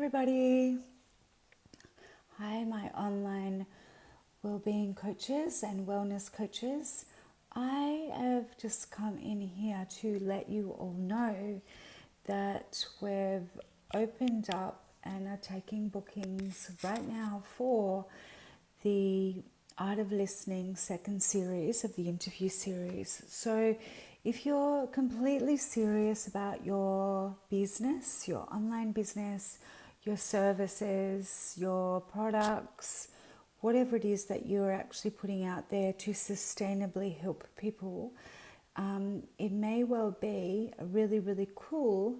everybody. Hi, my online well-being coaches and wellness coaches. I have just come in here to let you all know that we've opened up and are taking bookings right now for the Art of Listening second series of the interview series. So if you're completely serious about your business, your online business, your services, your products, whatever it is that you're actually putting out there to sustainably help people, it may well be a really, really cool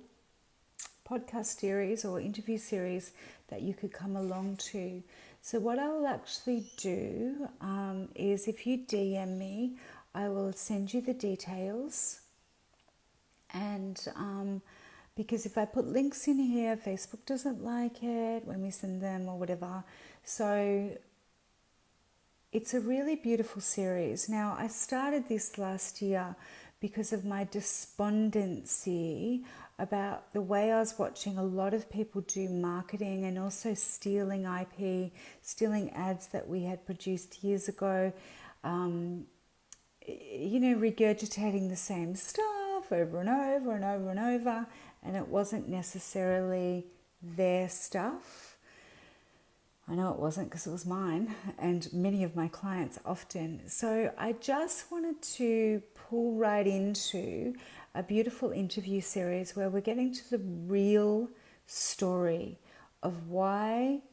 podcast series or interview series that you could come along to. So what I will actually do is if you DM me, I will send you the details. And because if I put links in here, Facebook doesn't like it when we send them or whatever. So it's a really beautiful series. Now, I started this last year because of my despondency about the way I was watching a lot of people do marketing and also stealing IP, stealing ads that we had produced years ago, regurgitating the same stuff over and over and over and over, and it wasn't necessarily their stuff. I know it wasn't because it was mine and many of my clients often. So I just wanted to pull right into a beautiful interview series where we're getting to the real story of why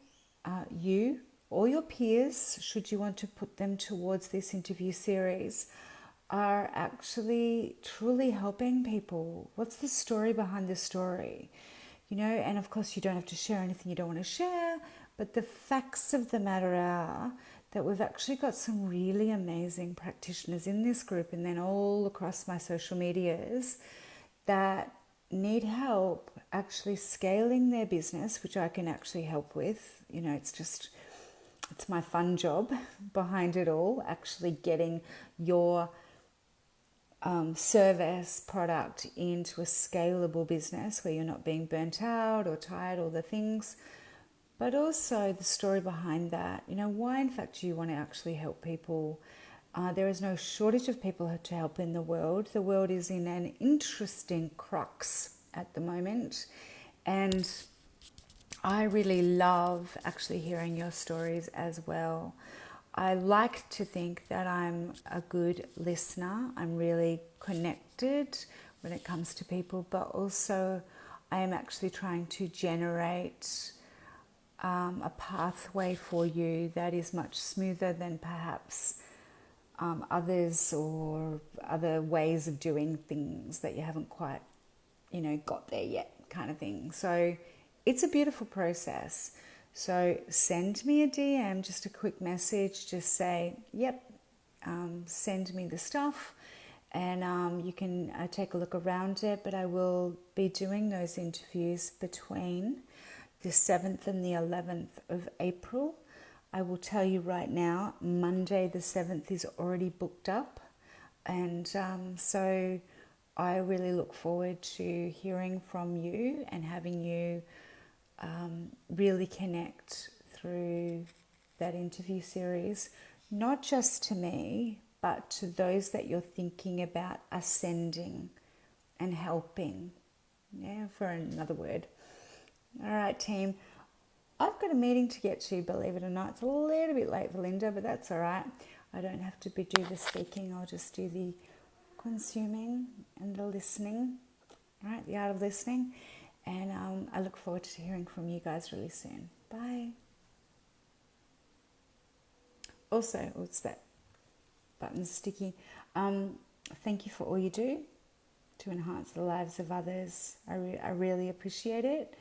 you or your peers, should you want to put them towards this interview series, are actually truly helping people. What's the story behind the story? And of course you don't have to share anything you don't want to share, but the facts of the matter are that we've actually got some really amazing practitioners in this group and then all across my social medias that need help actually scaling their business, which I can actually help with. It's my fun job behind it all, actually getting your service product into a scalable business where you're not being burnt out or tired, all the things. But also the story behind that, why in fact do you want to actually help people? There is no shortage of people to help in the world. The world is in an interesting crux at the moment. And I really love actually hearing your stories as well. I like to think that I'm a good listener. I'm really connected when it comes to people, but also I am actually trying to generate a pathway for you that is much smoother than perhaps others or other ways of doing things that you haven't quite, got there yet, kind of thing. So it's a beautiful process. So send me a DM, just a quick message, just say, yep, send me the stuff, and you can take a look around it. But I will be doing those interviews between the 7th and the 11th of April. I will tell you right now, Monday the 7th is already booked up. And so I really look forward to hearing from you and having you really connect through that interview series, not just to me, but to those that you're thinking about ascending and helping. Yeah, for another word. All right, team. I've got a meeting to get to, believe it or not. It's a little bit late for Linda, but that's all right. I don't have to do the speaking. I'll just do the consuming and the listening. All right, the art of listening. And I look forward to hearing from you guys really soon. Bye. Also, what's that button sticky? Thank you for all you do to enhance the lives of others. I really appreciate it.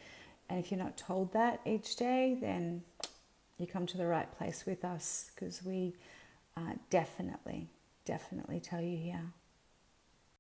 And if you're not told that each day, then you come to the right place with us, because we definitely tell you here.